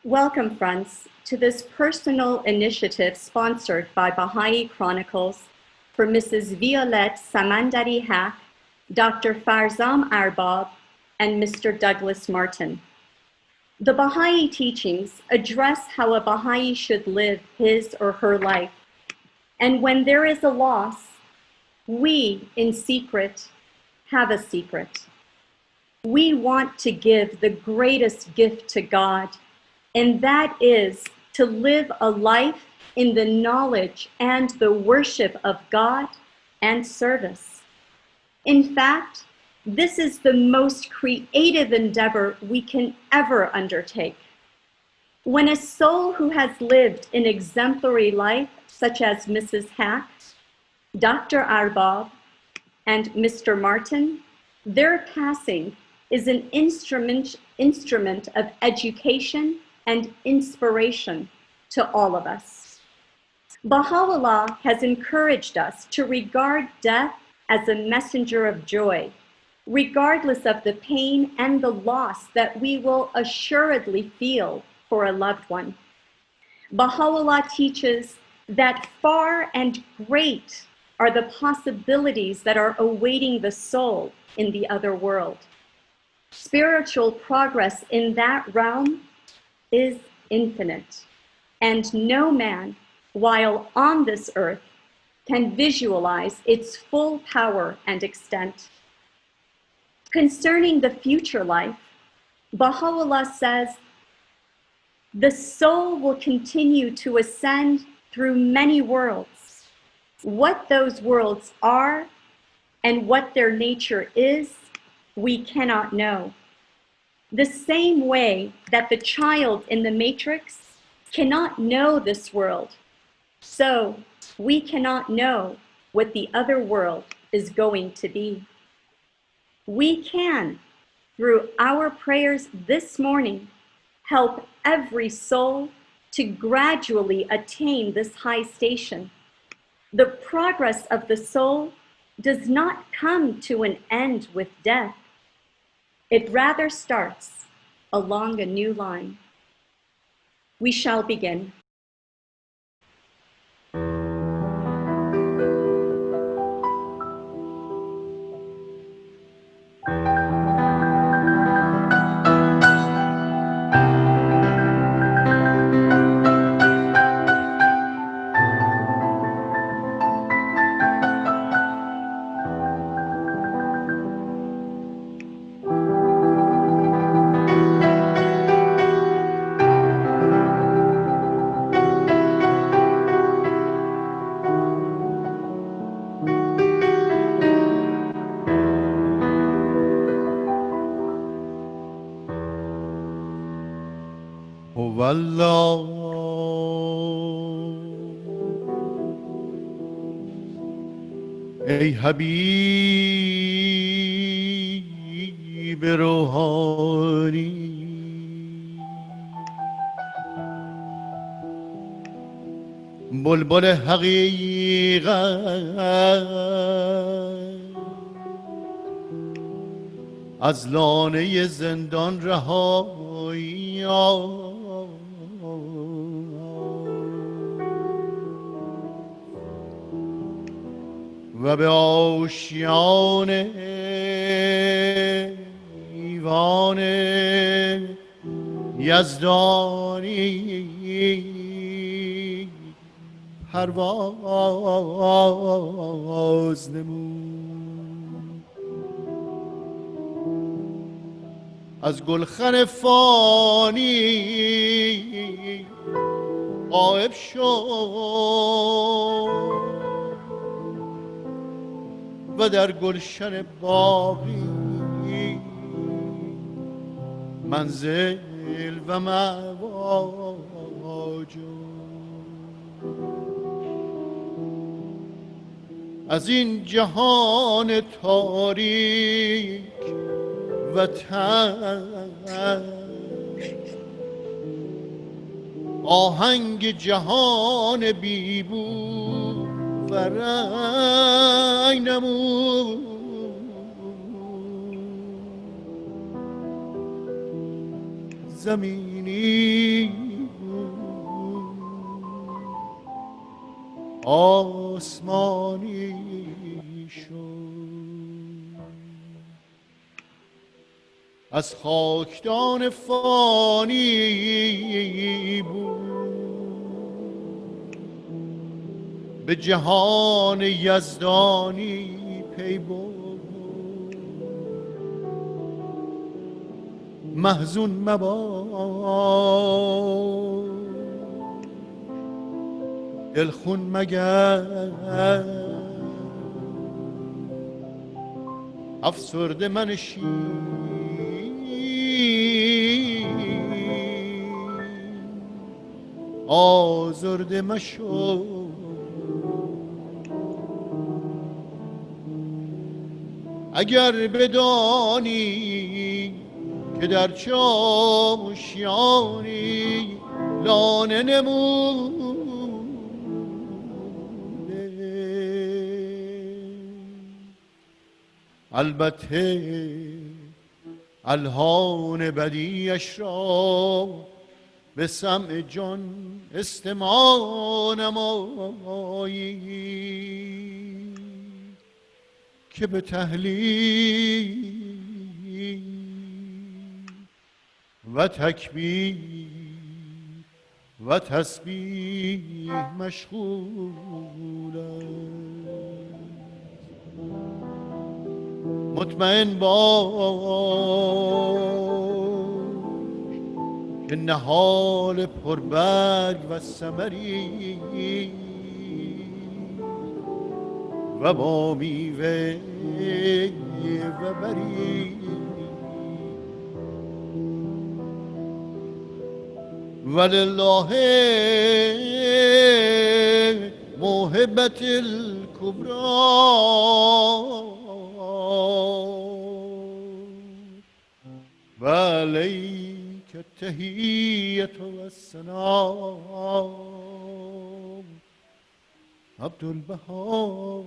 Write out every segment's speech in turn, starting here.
Welcome, friends, to this personal initiative sponsored by Baha'i Chronicles for Mrs. Violette Samandari Haake, Dr. Farzam Arbab, and Mr. Douglas Martin. The Baha'i teachings address how a Baha'i should live his or her life. And when there is a loss, we, in secret, have a secret. We want to give the greatest gift to God, and that is to live a life in the knowledge and the worship of God and service. In fact, this is the most creative endeavor we can ever undertake. When a soul who has lived an exemplary life, such as Mrs. Haake, Dr. Arbab, and Mr. Martin, their passing is an instrument of education and inspiration to all of us. Baha'u'llah has encouraged us to regard death as a messenger of joy, regardless of the pain and the loss that we will assuredly feel for a loved one. Baha'u'llah teaches that far and great are the possibilities that are awaiting the soul in the other world. Spiritual progress in that realm is infinite, and no man, while on this earth, can visualize its full power and extent. Concerning the future life, Baha'u'llah says, the soul will continue to ascend through many worlds. What those worlds are and what their nature is, we cannot know. The same way that the child in the matrix cannot know this world, so we cannot know what the other world is going to be. We can, through our prayers this morning, help every soul to gradually attain this high station. The progress of the soul does not come to an end with death. It rather starts along a new line. We shall begin. والله ای حبیب روحانی بلبل حقیقت از لانه زندان رهایی و به آشیان ایوان یزدانی پرواز نمود. از گلخن فانی غائب شد و در گلشن باقی منزل و مواج. از این جهان تاریک و تن آهنگ جهان بیبو و رنگ نمود. زمینی آسمانی شد. از خاکدان فانی بود به جهان یزدانی پی برد. محزون مباش دلخون مگر، افسرده منشین آزرده مشو. اگر بدانی که در چاوشیانی لانه نموده، البته الحان بدیش را به سمع جان استماع نمایی که به تهلیل و تکبیر و تسبیح مشغول است. مطمئن باش که نهال پربرگ و ثمری و با میوه و بری، ولله موهبت الکبرى و علیک التحیة و السلام. عبدالبها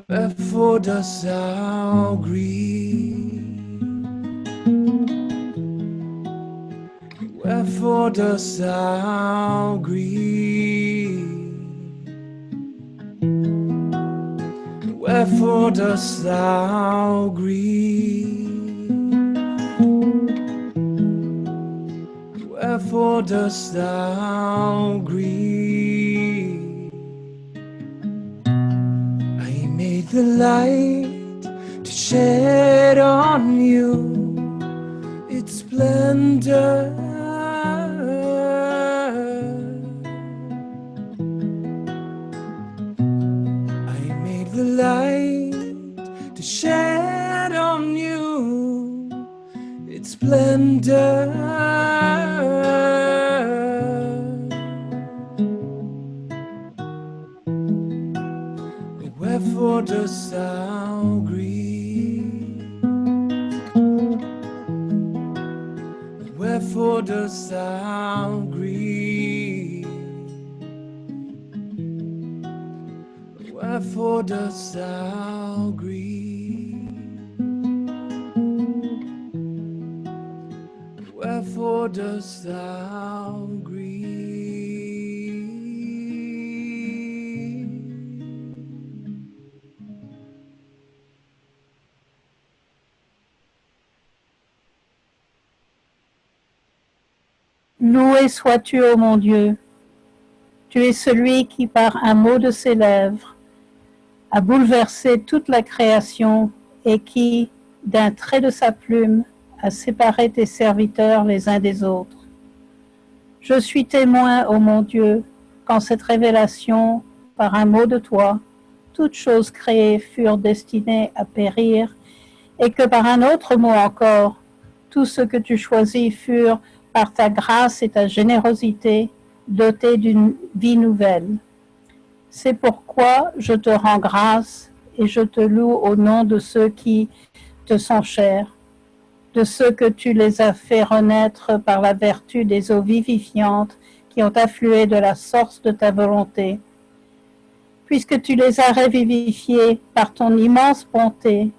Wherefore dost thou grieve? Wherefore dost thou grieve? Wherefore dost thou grieve? Wherefore dost thou grieve? I made the light to shed on you its splendor. I made the light to shed on you its splendor. Wherefore dost thou grieve? Wherefore dost thou grieve? Wherefore dost thou grieve? Wherefore dost thou grieve? Loué sois-tu, ô mon Dieu. Tu es celui qui, par un mot de ses lèvres, a bouleversé toute la création et qui, d'un trait de sa plume, a séparé tes serviteurs les uns des autres. Je suis témoin, ô mon Dieu, qu'en cette révélation, par un mot de toi, toutes choses créées furent destinées à périr, et que par un autre mot encore, tout ce que tu choisis furent, par ta grâce et ta générosité, dotés d'une vie nouvelle. C'est pourquoi je te rends grâce et je te loue au nom de ceux qui te sont chers, de ceux que tu les as fait renaître par la vertu des eaux vivifiantes qui ont afflué de la source de ta volonté. Puisque tu les as revivifiés par ton immense bonté,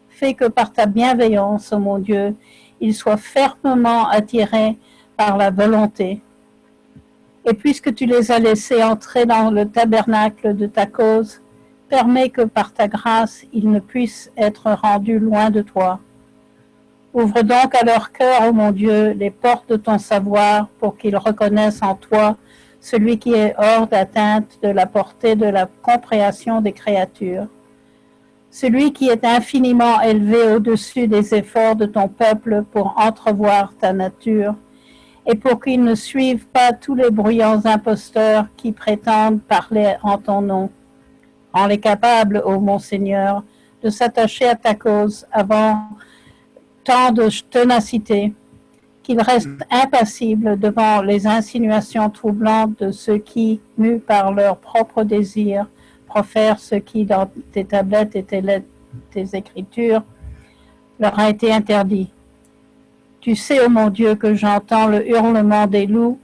fais que par ta bienveillance, ô mon Dieu, ils soient fermement attirés par la volonté. Et puisque tu les as laissés entrer dans le tabernacle de ta cause, permets que par ta grâce, ils ne puissent être rendus loin de toi. Ouvre donc à leur cœur, ô mon Dieu, les portes de ton savoir pour qu'ils reconnaissent en toi celui qui est hors d'atteinte de la portée de la compréhension des créatures. Celui qui est infiniment élevé au-dessus des efforts de ton peuple pour entrevoir ta nature, et pour qu'ils ne suivent pas tous les bruyants imposteurs qui prétendent parler en ton nom. Rends-les capables, ô mon Seigneur, de s'attacher à ta cause avant tant de ténacité, qu'ils restent impassibles devant les insinuations troublantes de ceux qui, mus par leurs propres désirs, profèrent ce qui dans tes tablettes et tes écritures leur a été interdit. Tu sais, ô mon Dieu, que j'entends le hurlement des loups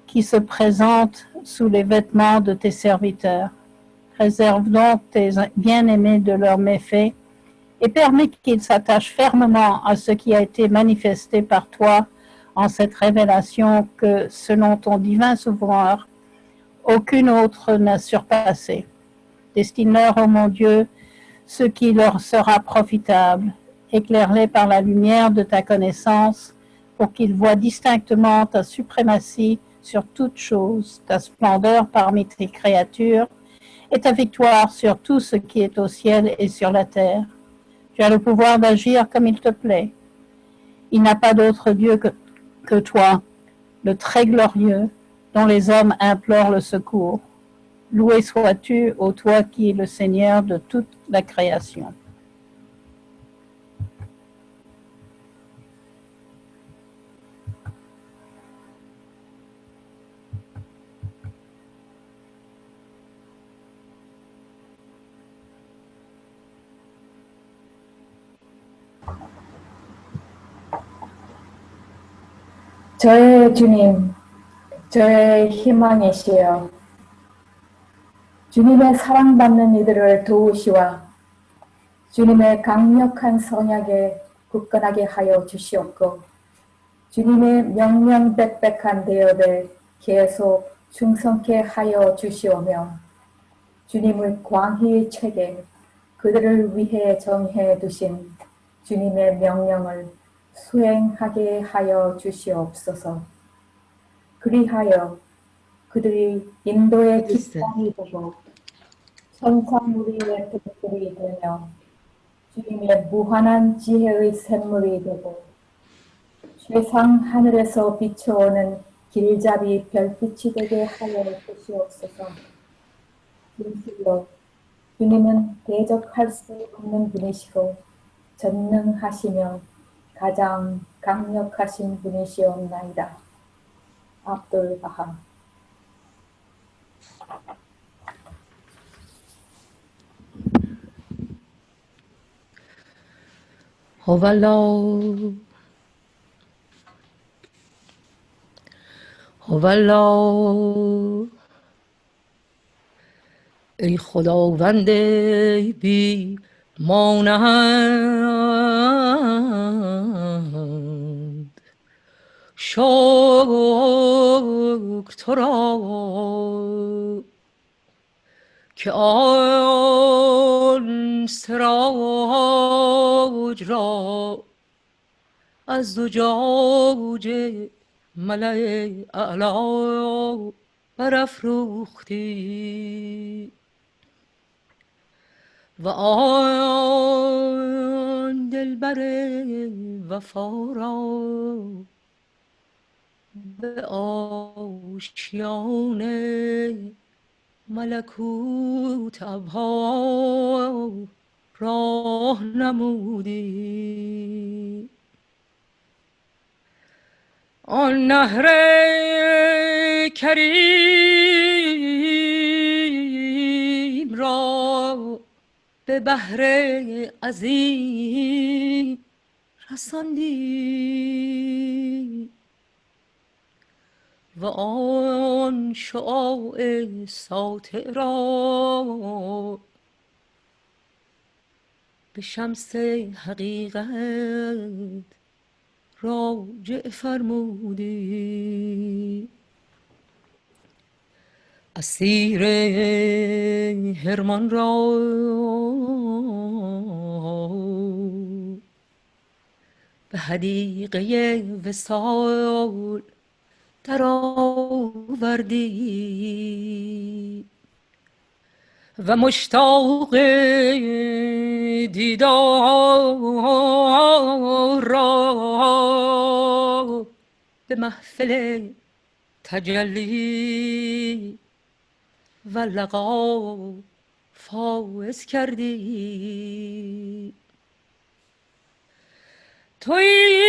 qui se présentent sous les vêtements de tes serviteurs. Préserve donc tes bien-aimés de leurs méfaits et permets qu'ils s'attachent fermement à ce qui a été manifesté par toi en cette révélation que, selon ton divin souvenir, aucune autre n'a surpassé. Destine-leur, ô mon Dieu, ce qui leur sera profitable. Éclaire-les par la lumière de ta connaissance pour qu'ils voient distinctement ta suprématie sur toute chose, ta splendeur parmi tes créatures et ta victoire sur tout ce qui est au ciel et sur la terre. Tu as le pouvoir d'agir comme il te plaît. Il n'y a pas d'autre Dieu que toi, le très glorieux, dont les hommes implorent le secours. Loué sois-tu, ô toi qui es le Seigneur de toute la création. 저의 주님, 저의 희망이시여, 주님의 사랑받는 이들을 도우시와 주님의 강력한 성약에 굳건하게 하여 주시옵고 주님의 명명백백한 대업에 계속 충성케 하여 주시오며 주님의 광희 책에 그들을 위해 정해 두신 주님의 명령을 수행하게 하여 주시옵소서. 그리하여 그들이 인도의 빛상이 되고 천상무리의 빛들이 되며 주님의 무한한 지혜의 샘물이 되고 최상 하늘에서 비춰오는 길잡이 별빛이 되게 하여 주시옵소서. 진실로 주님은 대적할 수 없는 분이시고 전능하시며 가장 강력하신 분이시옵나이다. 압돌 바하. هوالله هوالله ای خداوند بی مانند شکر تو را که آن سراج را از زجاجه ملأ اعلا برافروختی و آن دلبر وفا را به آشیان ملکوت ابها راه نمودی. آن نهر کریم را به بحر عظیم رساندی و آن شعاع ساطع را به شمس حقیقت راجع فرمودی. اسیر حرمان را به حدیقه وصال در آوردی و مشتاق دیدار را به محفل تجلی و لقا فائز کردی. تویی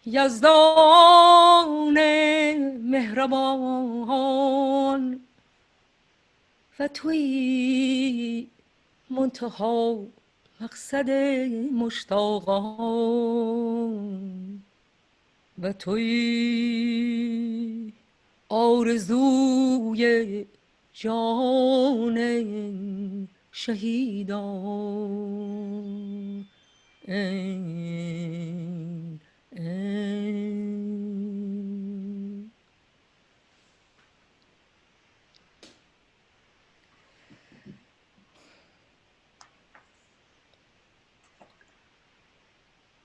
یزدان مهربان و تویی منتها مقصد مشتاقان و تویی آرزوی جان شهیدان.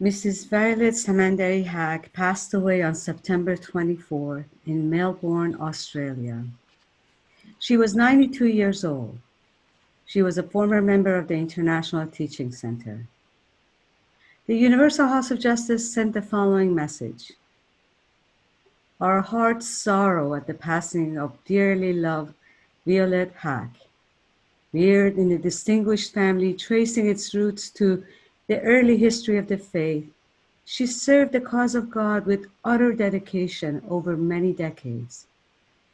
Mrs. Violette Samandari Haake passed away on September 24 in Melbourne, Australia. She was 92 years old. She was a former member of the International Teaching Center. The Universal House of Justice sent the following message. Our hearts sorrow at the passing of dearly loved Violette Haake. Reared in a distinguished family tracing its roots to the early history of the faith, she served the cause of God with utter dedication over many decades,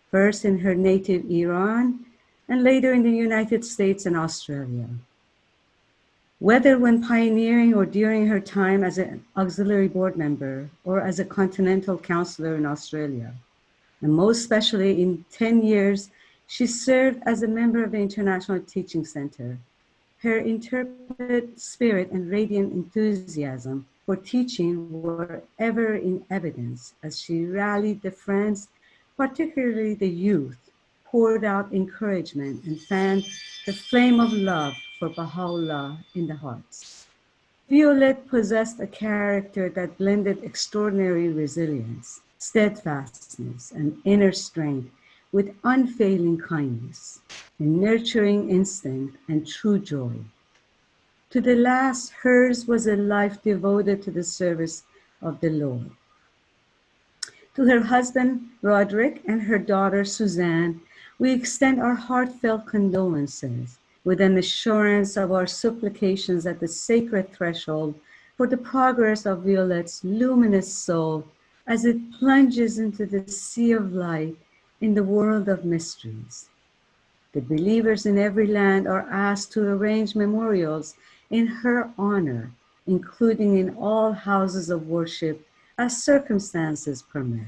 first in her native Iran and later in the United States and Australia. Whether when pioneering or during her time as an auxiliary board member or as a continental counselor in Australia, and most especially in 10 years, she served as a member of the International Teaching Center. Her intrepid spirit and radiant enthusiasm for teaching were ever in evidence as she rallied the friends, particularly the youth, poured out encouragement and fanned the flame of love for Baha'u'llah in the hearts. Violette possessed a character that blended extraordinary resilience, steadfastness, and inner strength with unfailing kindness, a nurturing instinct, and true joy. To the last, hers was a life devoted to the service of the Lord. To her husband, Roderick, and her daughter, Suzanne, we extend our heartfelt condolences with an assurance of our supplications at the sacred threshold for the progress of Violette's luminous soul as it plunges into the sea of light in the world of mysteries. The believers in every land are asked to arrange memorials in her honor, including in all houses of worship as circumstances permit.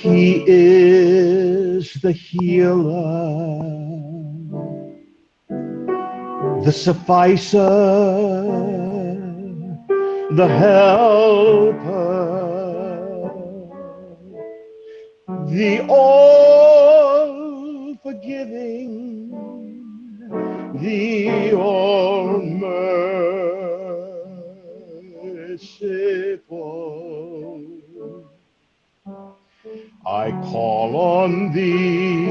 He is the healer, the sufficer, the helper, the all-forgiving, the all-merciful. I call on thee,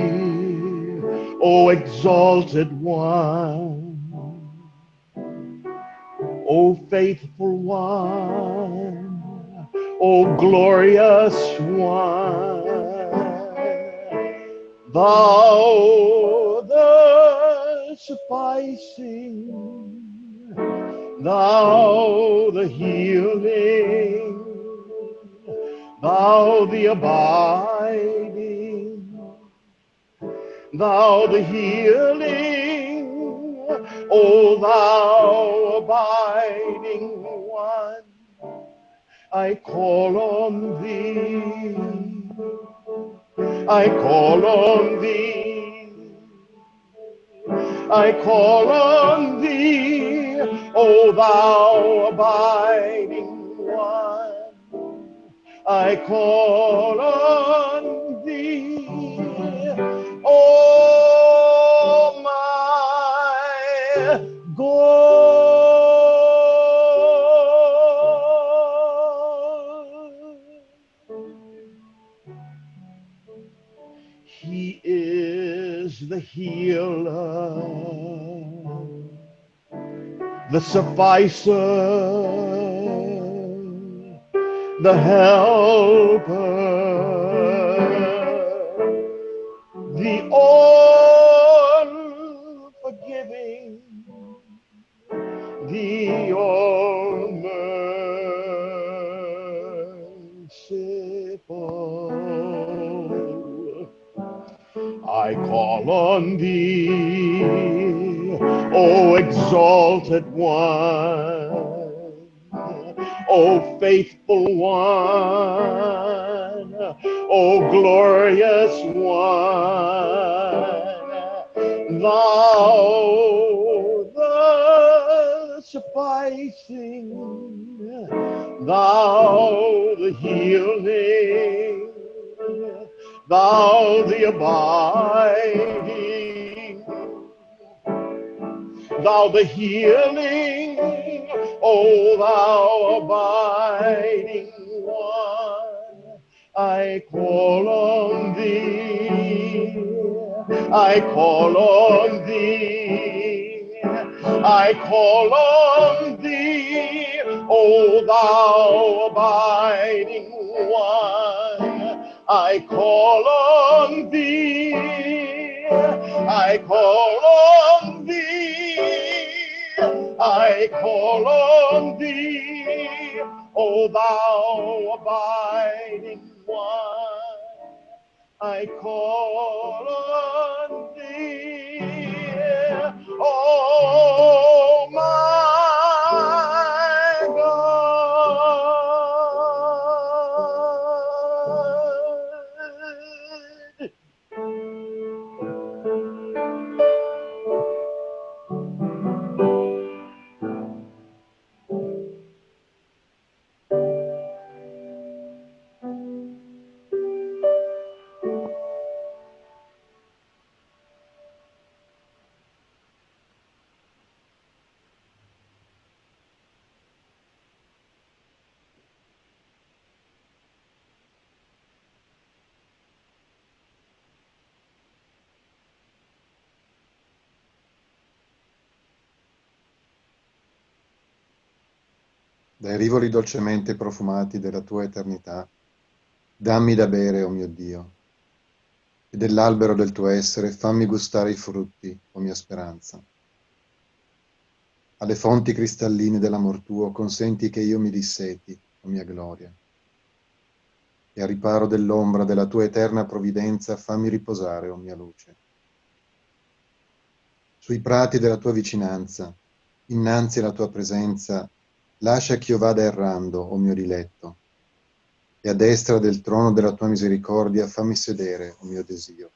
O exalted one, O faithful one, O glorious one, thou the sufficing, thou the healing, thou the abiding, thou the healing, O thou abiding one, I call on thee, I call on thee, I call on thee, O thou abiding one, I call on thee, O my God. He is the healer, the sufficer, the helper, the all-forgiving, the all-merciful. I call on thee, O exalted one, O faithful one, O glorious one, thou the sufficing, thou the healing, thou the abiding, thou the healing, O thou abiding one, I call on thee, I call on thee, I call on thee, O thou abiding one, I call on thee, I call on thee, I call on thee, O thou abiding one, I call on thee, oh my God. Dai rivoli dolcemente profumati della tua eternità, dammi da bere, o mio Dio, e dell'albero del tuo essere fammi gustare i frutti, o mia speranza. Alle fonti cristalline dell'amor tuo consenti che io mi disseti, o mia gloria, e a riparo dell'ombra della tua eterna provvidenza fammi riposare, o mia luce. Sui prati della tua vicinanza, innanzi alla tua presenza, lascia ch'io vada errando, o mio diletto, e a destra del trono della tua misericordia fammi sedere, o mio desio.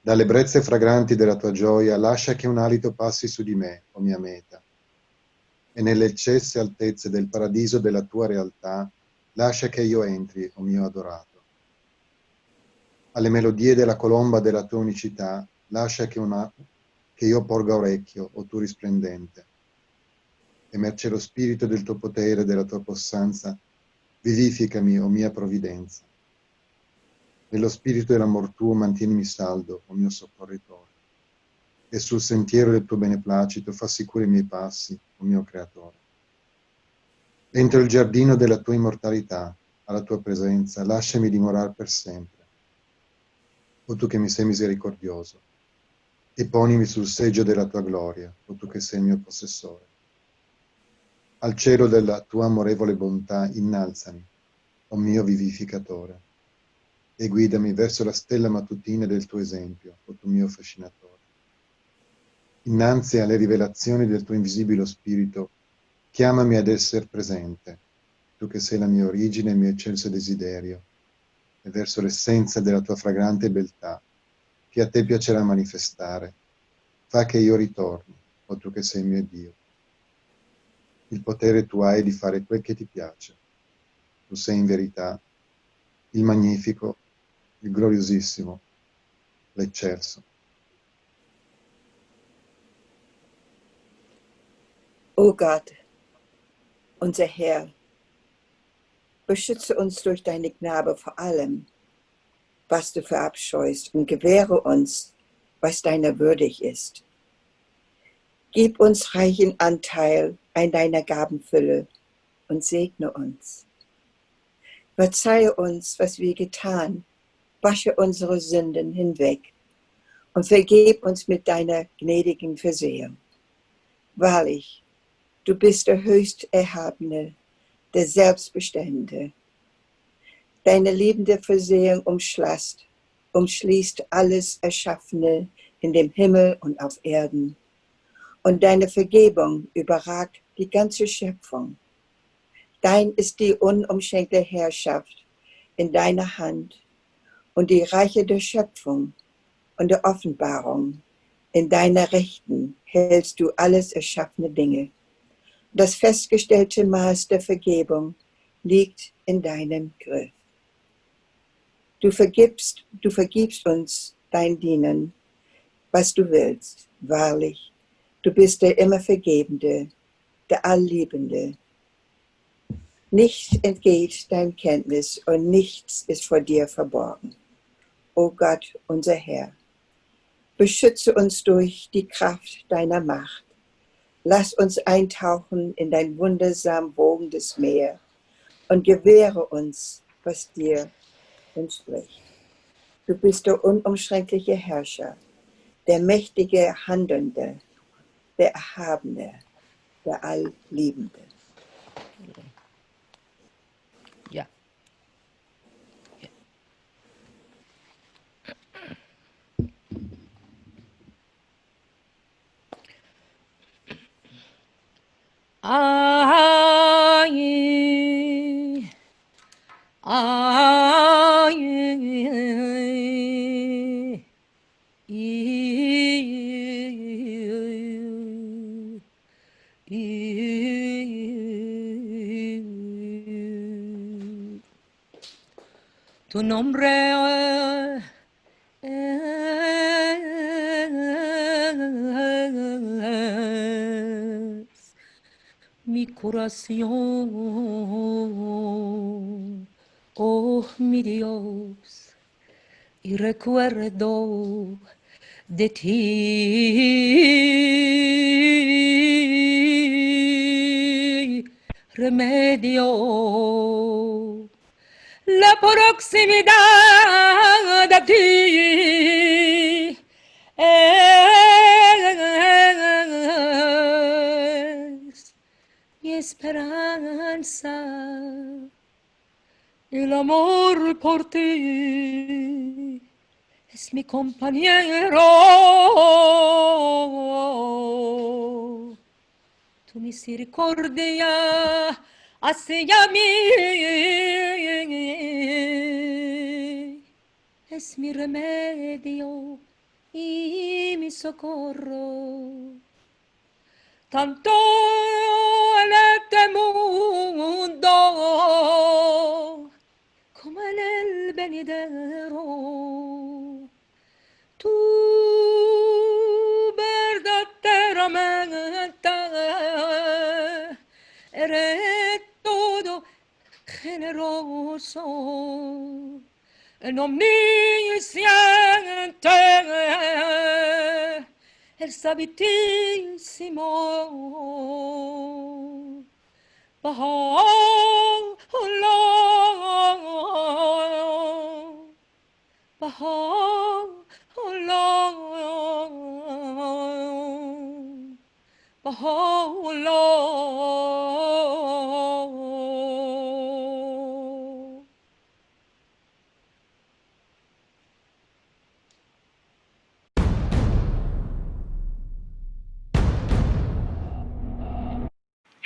Dalle brezze fragranti della tua gioia lascia che un alito passi su di me, o mia meta, e nelle eccesse altezze del paradiso della tua realtà lascia che io entri, o mio adorato. Alle melodie della colomba della tua unicità lascia che io porga orecchio, o tu risplendente, e mercé lo spirito del tuo potere e della tua possanza, vivificami, o mia provvidenza. Nello spirito dell'amor tuo mantienimi saldo, o mio soccorritore, e sul sentiero del tuo beneplacito fa sicuri i miei passi, o mio creatore. Entro il giardino della tua immortalità, alla tua presenza, lasciami dimorar per sempre, o tu che mi sei misericordioso, e ponimi sul seggio della tua gloria, o tu che sei il mio possessore. Al cielo della tua amorevole bontà innalzami, o mio vivificatore, e guidami verso la stella mattutina del tuo esempio, o tu mio fascinatore. Innanzi alle rivelazioni del tuo invisibile spirito, chiamami ad essere presente, tu che sei la mia origine e il mio eccelso desiderio, e verso l'essenza della tua fragrante beltà, che a te piacerà manifestare, fa che io ritorni, o tu che sei mio Dio. Il potere tu hai di fare quel che ti piace. Tu sei in verità il magnifico, il gloriosissimo, l'eccelso. O Gott, unser Herr, beschütze uns durch deine Gnade vor allem, was du verabscheust, und gewähre uns, was deiner würdig ist. Gib uns reichen Anteil an deiner Gabenfülle und segne uns. Verzeihe uns, was wir getan, wasche unsere Sünden hinweg und vergib uns mit deiner gnädigen Versehung. Wahrlich, du bist der höchst Erhabene, der Selbstbestimmende. Deine liebende Versehung umschließt alles Erschaffene in dem Himmel und auf Erden. Und deine Vergebung überragt die ganze Schöpfung. Dein ist die unumschränkte Herrschaft in deiner Hand und die Reiche der Schöpfung und der Offenbarung. In deiner Rechten hältst du alles erschaffene Dinge. Das festgestellte Maß der Vergebung liegt in deinem Griff. Du vergibst uns dein Dienen, was du willst. Wahrlich, du bist der immer Vergebende, der Allliebende. Nichts entgeht dein Kenntnis und nichts ist vor dir verborgen. O Gott, unser Herr, beschütze uns durch die Kraft deiner Macht. Lass uns eintauchen in dein wundersam wogendes Meer und gewähre uns, was dir entspricht. Du bist der unumschränkliche Herrscher, der mächtige Handelnde, der Erhabene, der Allliebende. Ja. Tu nombre es mi curación, oh mi Dios, y recuerdo de ti remedio. La proximidad a ti es mi esperanza, el amor por ti es mi compañero. Tu misericordia Asiyami es mi remedio y mi socorro. Tanto en este mundo como en el venidero, tú verdaderamente eres todo generoso, el omnisciente, el sabitísimo. Baha'u'llah, Baha'u'llah, Baha'u'llah.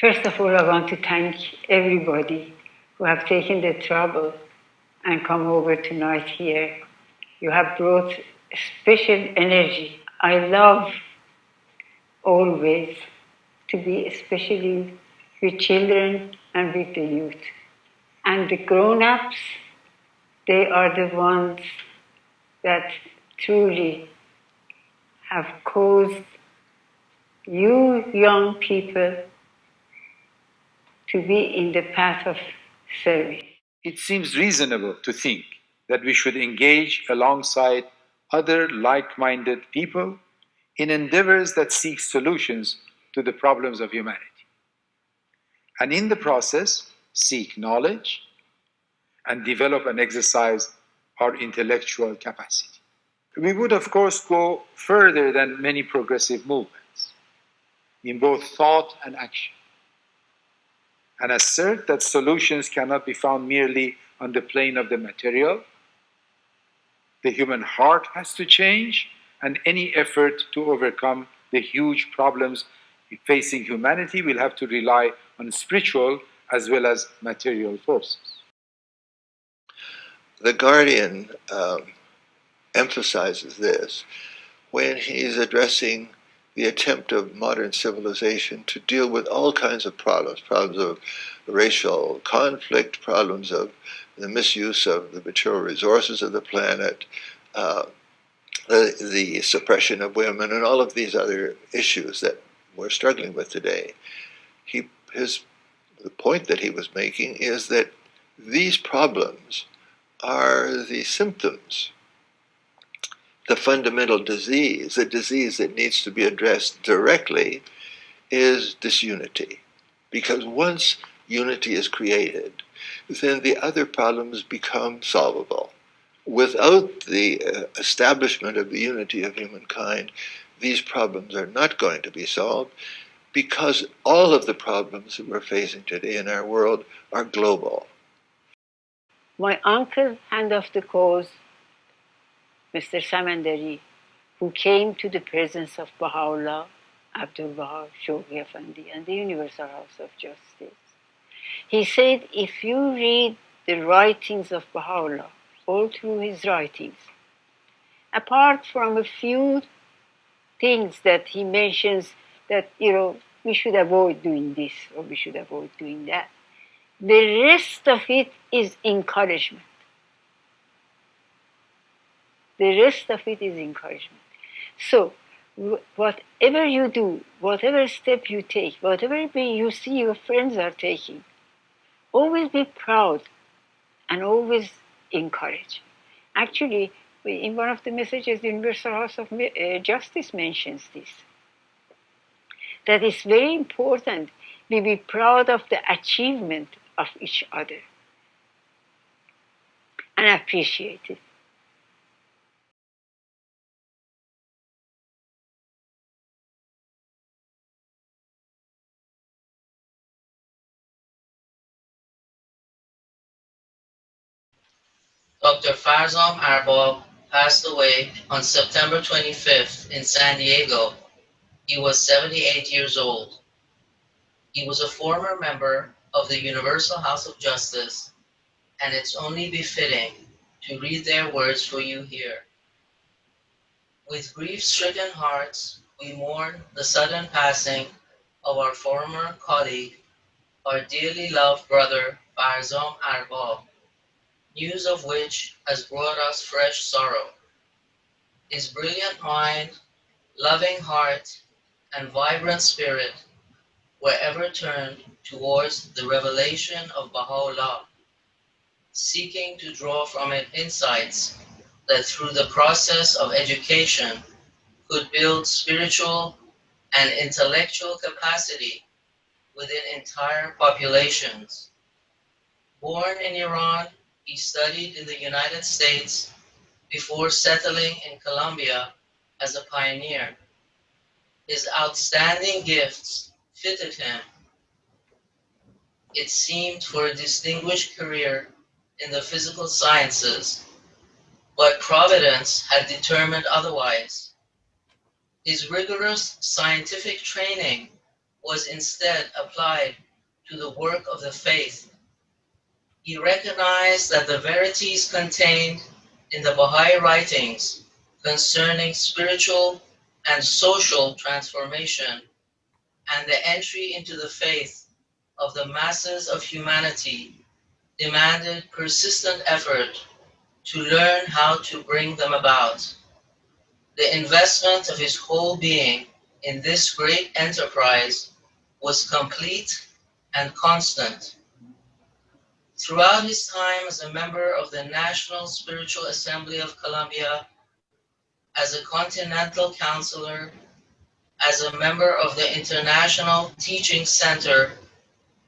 First of all, I want to thank everybody who have taken the trouble and come over tonight here. You have brought special energy. I love always to be especially with children and with the youth. And the grown-ups, they are the ones that truly have caused you young people to be in the path of service. It seems reasonable to think that we should engage alongside other like-minded people in endeavors that seek solutions to the problems of humanity, and in the process seek knowledge and develop and exercise our intellectual capacity. We would, of course, go further than many progressive movements in both thought and action, and assert that solutions cannot be found merely on the plane of the material. The human heart has to change, and any effort to overcome the huge problems facing humanity will have to rely on spiritual as well as material forces. The Guardian emphasizes this when he's addressing the attempt of modern civilization to deal with all kinds of problems, problems of racial conflict, problems of the misuse of the material resources of the planet, the suppression of women, and all of these other issues that we're struggling with today. The point that he was making is that these problems are the symptoms. The fundamental disease, the disease that needs to be addressed directly, is disunity. Because once unity is created, then the other problems become solvable. Without the establishment of the unity of humankind, these problems are not going to be solved, because all of the problems that we're facing today in our world are global. My uncle, hand of the cause, Mr. Samandari, who came to the presence of Baha'u'llah, Abdul Baha, Shoghi Effendi, and the Universal House of Justice, he said, if you read the writings of Baha'u'llah, all through his writings, apart from a few things that he mentions that, we should avoid doing this or we should avoid doing that, the rest of it is encouragement. The rest of it is encouragement. So, whatever you do, whatever step you take, whatever you see your friends are taking, always be proud and always encourage. Actually, in one of the messages, the Universal House of Justice mentions this. That it's very important we be proud of the achievement of each other and appreciate it. Dr. Farzam Arbab passed away on September 25th in San Diego. He was 78 years old. He was a former member of the Universal House of Justice, and it's only befitting to read their words for you here. With grief-stricken hearts, we mourn the sudden passing of our former colleague, our dearly loved brother Farzam Arbab, news of which has brought us fresh sorrow. His brilliant mind, loving heart, and vibrant spirit were ever turned towards the revelation of Baha'u'llah, seeking to draw from it insights that through the process of education could build spiritual and intellectual capacity within entire populations. Born in Iran, he studied in the United States before settling in Colombia as a pioneer. His outstanding gifts fitted him, it seemed, for a distinguished career in the physical sciences, but Providence had determined otherwise. His rigorous scientific training was instead applied to the work of the faith. He recognized that the verities contained in the Baha'i writings concerning spiritual and social transformation and the entry into the faith of the masses of humanity demanded persistent effort to learn how to bring them about. The investment of his whole being in this great enterprise was complete and constant. Throughout his time as a member of the National Spiritual Assembly of Colombia, as a Continental Counselor, as a member of the International Teaching Center,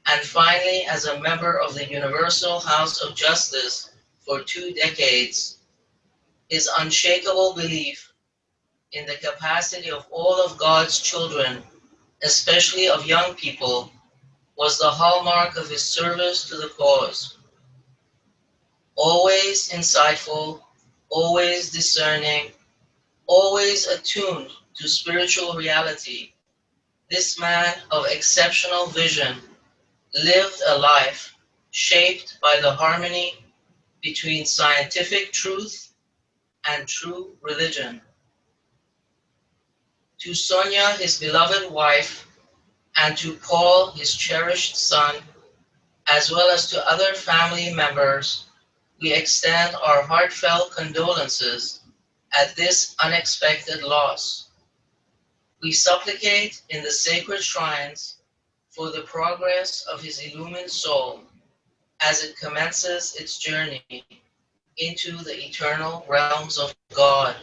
and finally as a member of the Universal House of Justice for 2 decades, his unshakable belief in the capacity of all of God's children, especially of young people, was the hallmark of his service to the cause. Always insightful, always discerning, always attuned to spiritual reality, this man of exceptional vision lived a life shaped by the harmony between scientific truth and true religion. To Sonia, his beloved wife, and to Paul, his cherished son, as well as to other family members, we extend our heartfelt condolences at this unexpected loss. We supplicate in the sacred shrines for the progress of his illumined soul as it commences its journey into the eternal realms of God.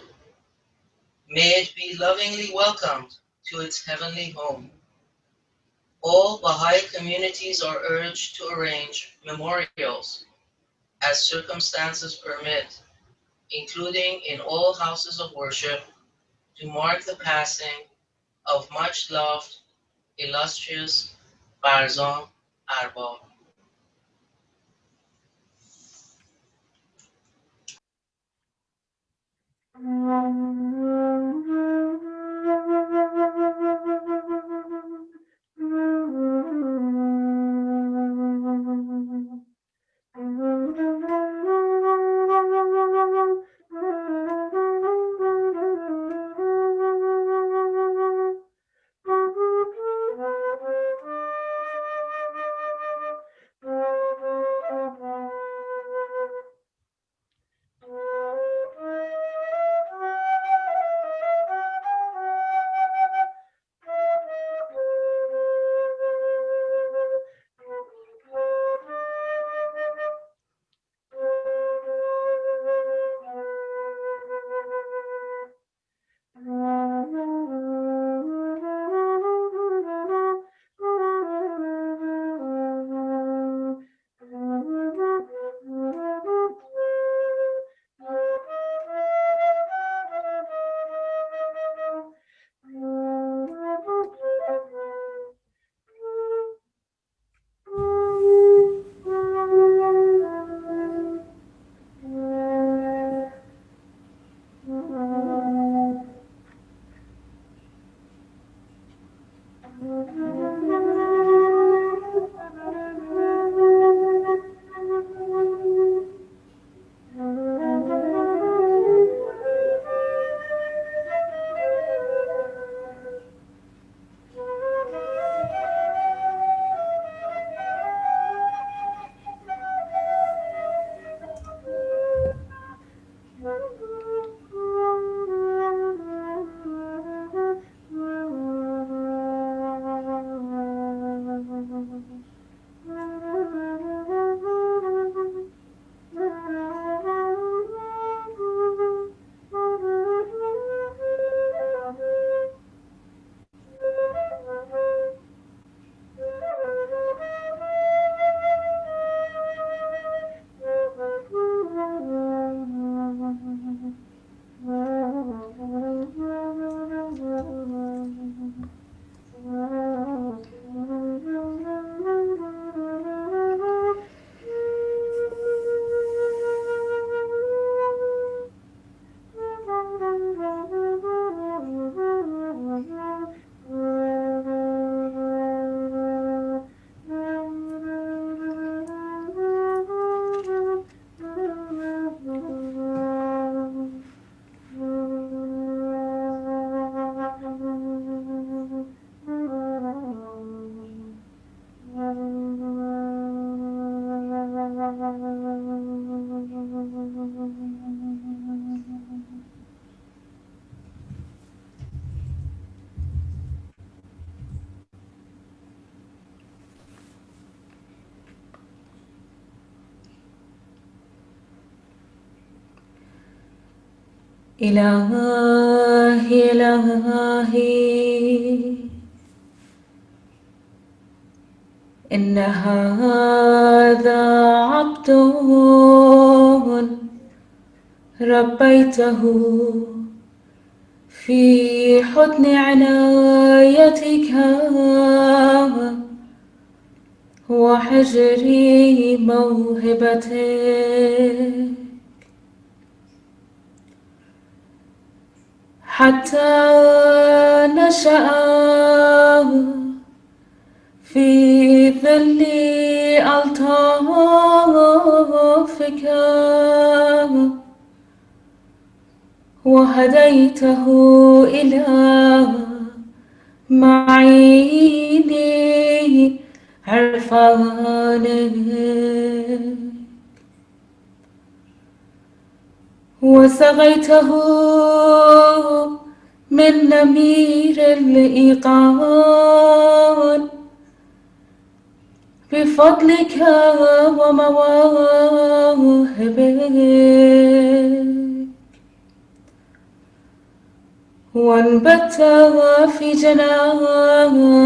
May it be lovingly welcomed to its heavenly home. All Baha'i communities are urged to arrange memorials as circumstances permit, including in all houses of worship, to mark the passing of much loved, illustrious Farzam Arbab. إلهي إلهي إن هذا عبد ربيته في حضن عنايتك وحجري موهبتك حتى نشأ في ظل ألطافك وهديته إلى معيني عرفانك وسقيته من نمير الإيقان بفضلك ومواهبك وانبت في جناحيه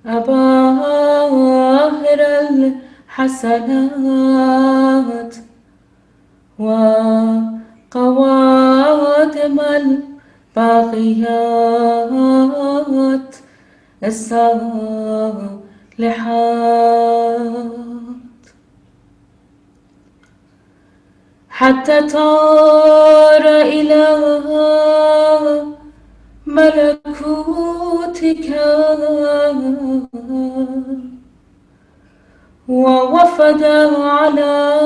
أباهر الحسنات وقوادم الباقيات الصالحات حتى طار إلى ملكوتك ووفد على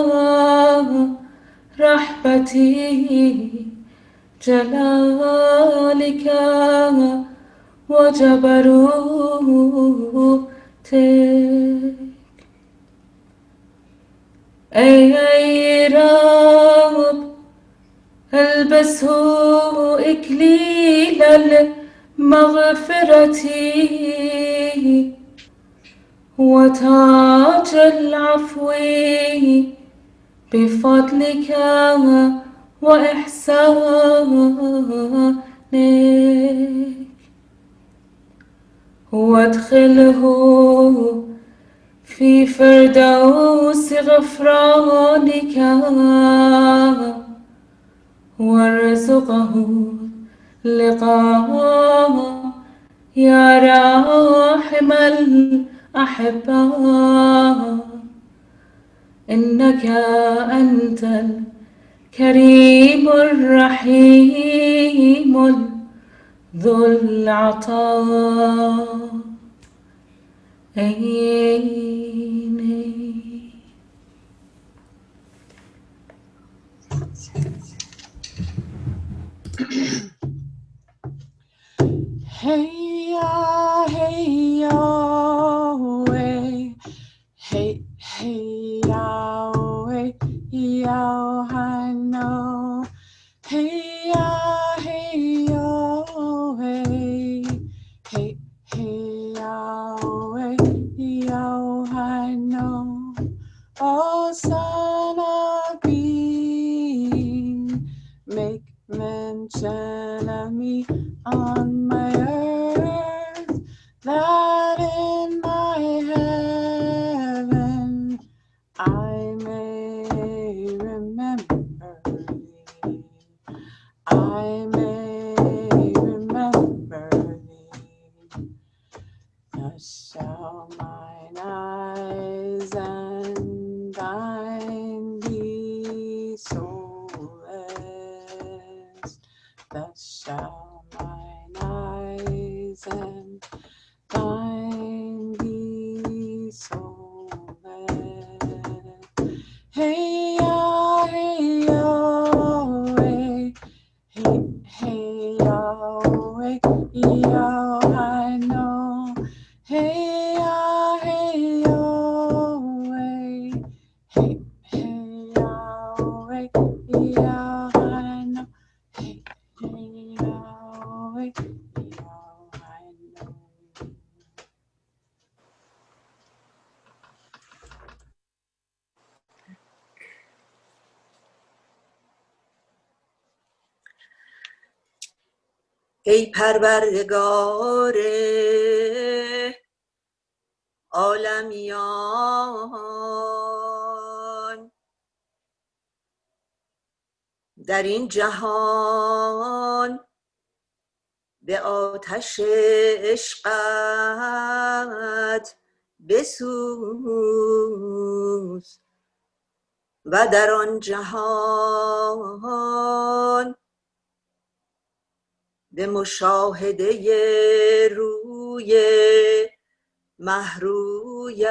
رحبتي جلالك وجبروتك أي رب البسه إكليل المغفرة وتاج العفو بفضلك وإحسانك وادخله في فردوس غفرانك وارزقه لقاء يا راحم الأحباء إنك أنت الكريم الرحيم ذو العطاء Hey ya, hey yo, hey ya, yo, I know. Hey ya, hey yo, hey ya, yo, I know. Oh, son of being, make mention of me on my earth, that in my heaven I may remember thee. I may remember thee. Thus shall mine eyes and thine be soulless. Thus shall mine eyes and thine be soulless. Hey ya, hey yo, hey yo, yo, I know. Hey ya, hey yo, hey ای پروردگار عالمیان، در این جهان به آتش عشقت بسوز و در آن جهان به مشاهده روی محرویت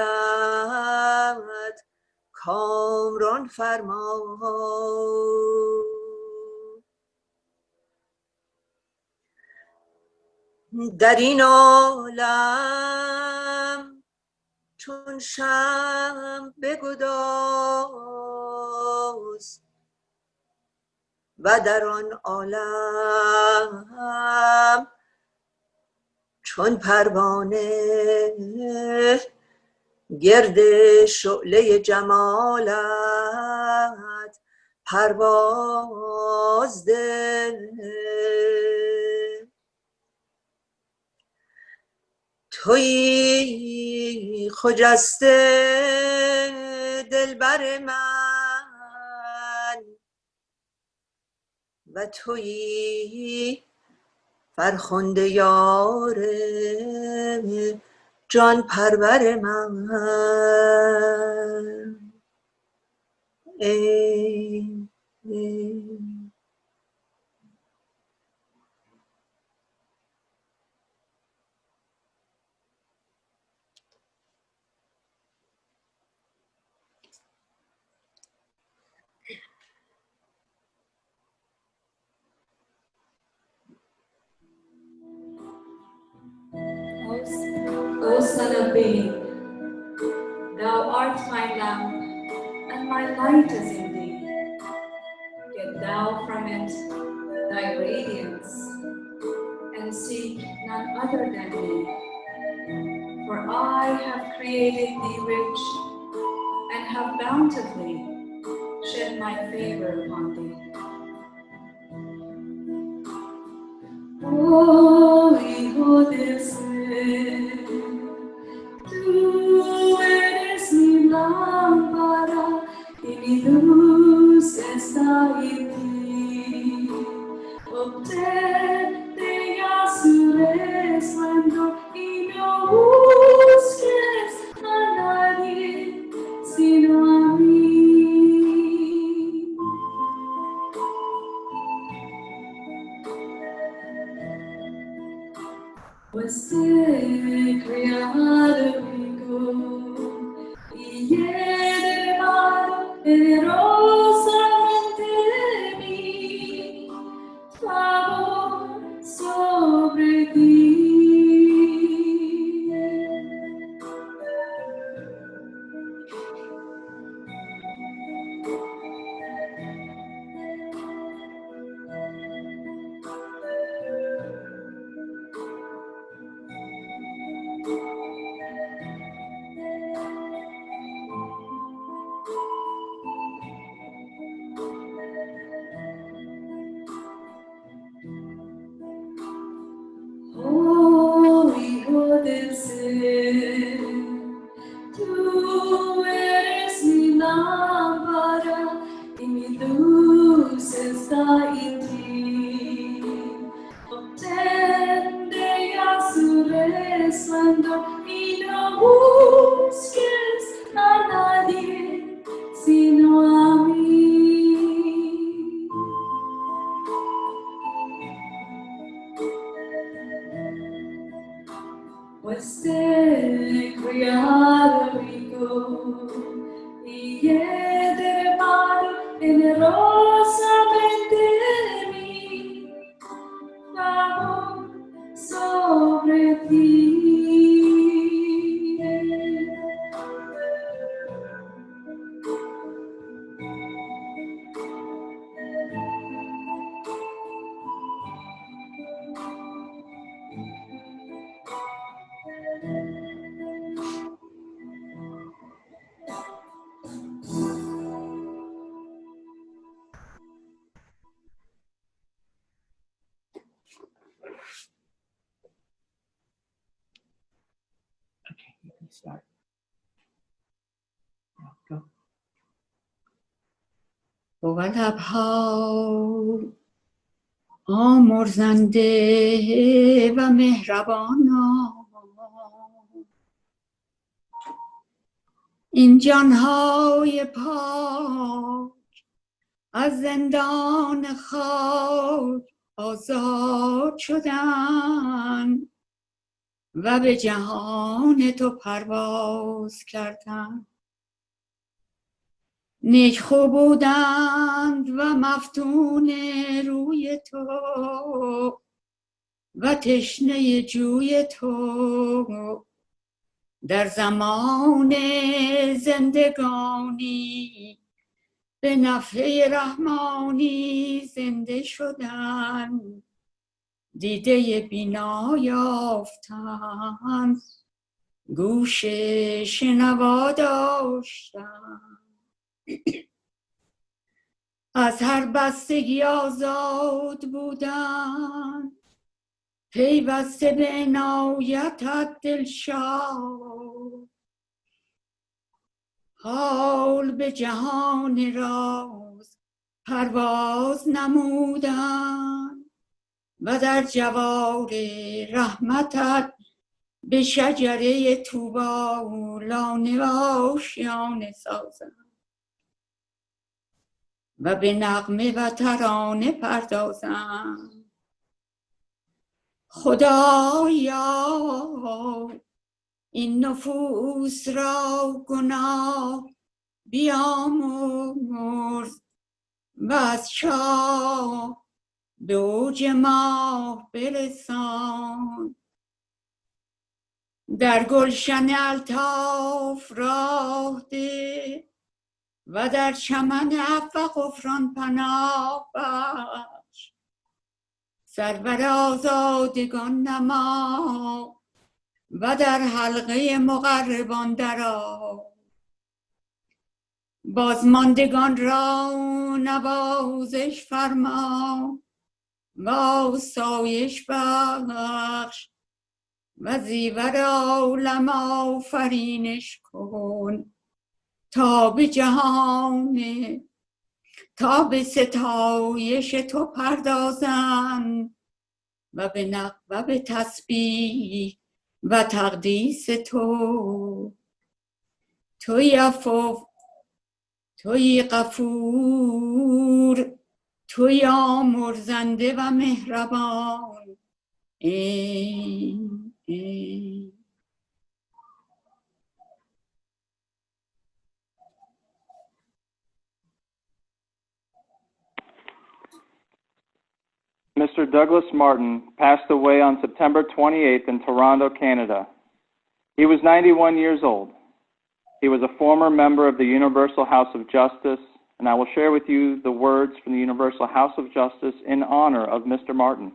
کامران فرما. در این عالم چون شمع بگداز و در آن عالم چون پروانه گرد شعله جمالت پرواز ده. تویی خجسته دلبر من و تویی فرخنده یار جان پرور من. O son of being, thou art my lamp, and my light is in thee. Get thou from it thy radiance, and seek none other than me. For I have created thee rich, and have bountifully shed my favor upon thee. Oh, hijo del ser, tú eres mi lámpara y mi luz está en ti. Obtén de ella su resplandor y no busques a nadie sino a mí. Pues te criado rico y elevado generosamente mi favor sobre ti. start. Go. با لبها آمرزنده و مهربانا این جانهای پاک از زندان خاک آزاد شدن و به جهان تو پرواز کردن. نیکخو بودند و مفتون روی تو و تشنه جوی تو در زمان زندگانی به نفع رحمانی زنده شدن. دیده بینا یافتن، گوش شنوا داشتن، از هر بستگی آزاد بودن، پیوسته به عنایتت دلشاد. حال به جهان راز پرواز نمودن و در جوار رحمتت به شجره طوبی لانه و آشیانه سازند و به نغمه و ترانه پردازند. خدایا این نفوس را گناه بیامرز و از شاه به اوج ماه برسان. در گلشن الطاف راه ده و در چمن عفو غفران پناه بخش. سرور آزادگان نما و در حلقه مقربان درآ. بازماندگان را نوازش فرما و آسایش بخش و زیور عالم آفرینش کن تا به جهان، تا به ستایش تو پردازند و به نغمه و به تسبیح و تقدیس تو. توی عفو، توی غفور، توی آمرزنده و مهربان. Mr. Douglas Martin passed away on September 28th in Toronto, Canada. He was 91 years old. He was a former member of the Universal House of Justice, and I will share with you the words from the Universal House of Justice in honor of Mr. Martin.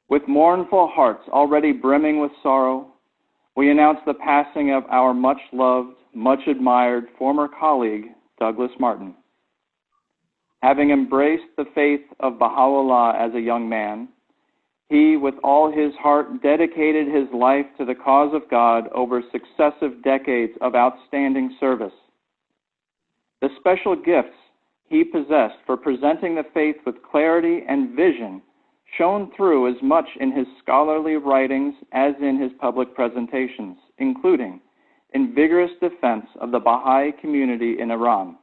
With mournful hearts already brimming with sorrow, we announce the passing of our much-loved, much-admired former colleague, Douglas Martin. Having embraced the faith of Baha'u'llah as a young man, he, with all his heart, dedicated his life to the cause of God over successive decades of outstanding service. The special gifts he possessed for presenting the faith with clarity and vision shone through as much in his scholarly writings as in his public presentations, including in vigorous defense of the Baha'i community in Iran.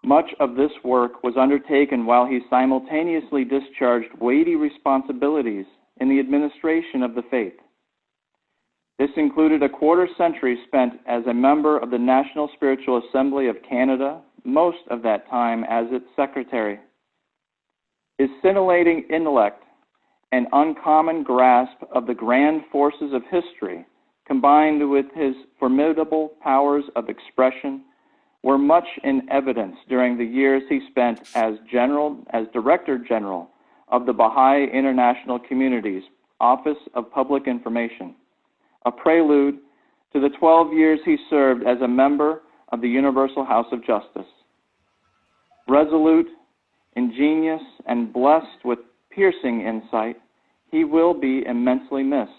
Much of this work was undertaken while he simultaneously discharged weighty responsibilities in the administration of the faith. This included a quarter-century spent as a member of the National Spiritual Assembly of Canada, most of that time as its secretary. His scintillating intellect and uncommon grasp of the grand forces of history, combined with his formidable powers of expression, were much in evidence during the years he spent as Director General of the Baha'i International Community's Office of Public Information, a prelude to the 12 years he served as a member of the Universal House of Justice. Resolute, ingenious, and blessed with piercing insight, he will be immensely missed.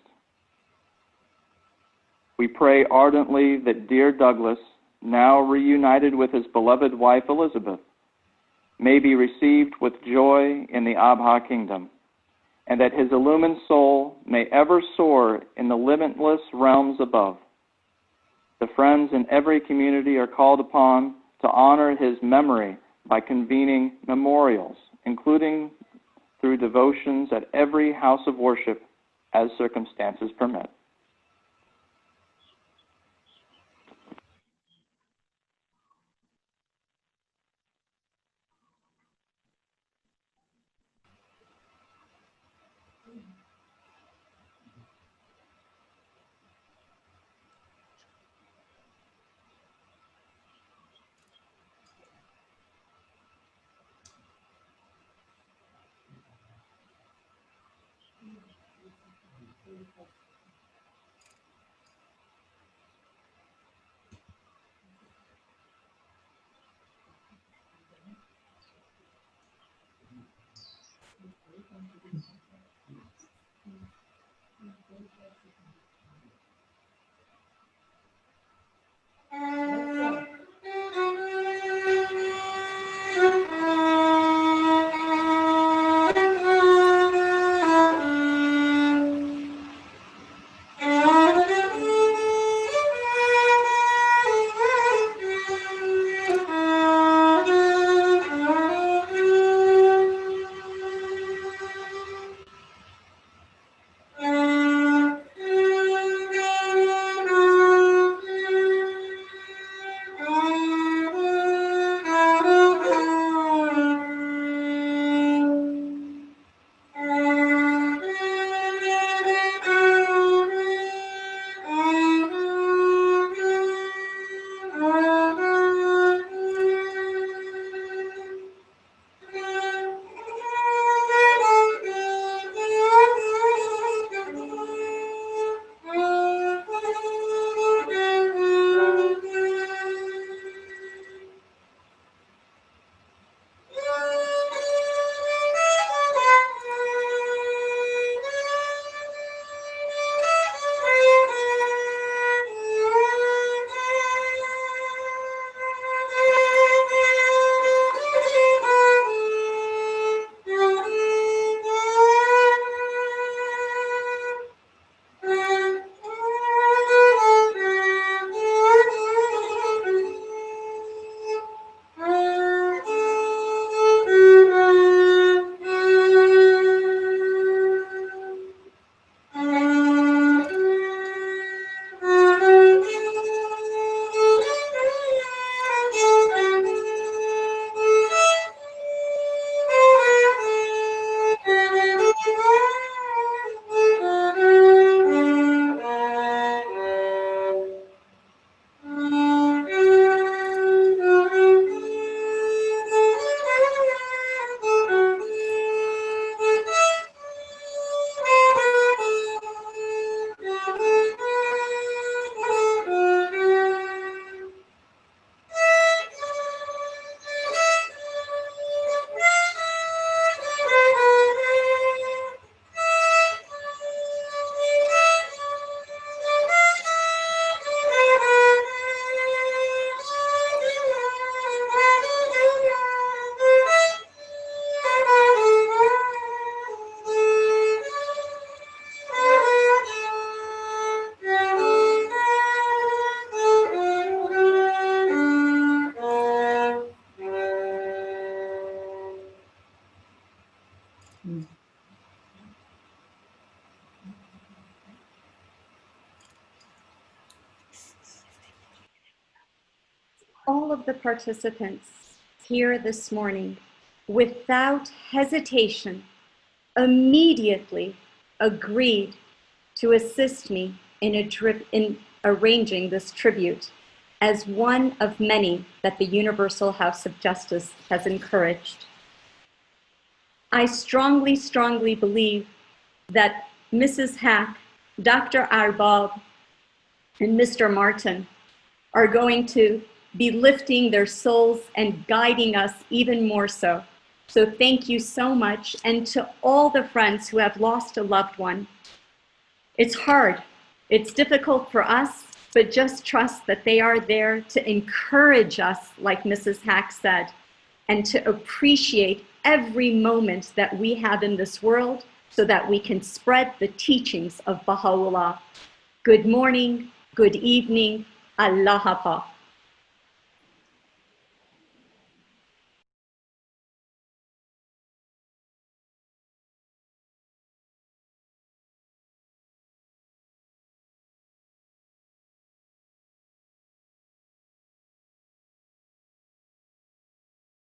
we pray ardently that dear Douglas, now reunited with his beloved wife Elizabeth, may be received with joy in the Abha kingdom, and that his illumined soul may ever soar in the limitless realms above. The friends in every community are called upon to honor his memory by convening memorials, including through devotions at every house of worship as circumstances permit. All of the participants here this morning, without hesitation, immediately agreed to assist me in arranging this tribute as one of many that the Universal House of Justice has encouraged. I strongly, strongly believe that Mrs. Haake, Dr. Arbab, and Mr. Martin are going to be lifting their souls and guiding us even more so. So thank you so much. And to all the friends who have lost a loved one, it's hard. It's difficult for us, but just trust that they are there to encourage us, like Mrs. Haake said, and to appreciate every moment that we have in this world so that we can spread the teachings of Baha'u'llah. Good morning, good evening, Allah Hafa.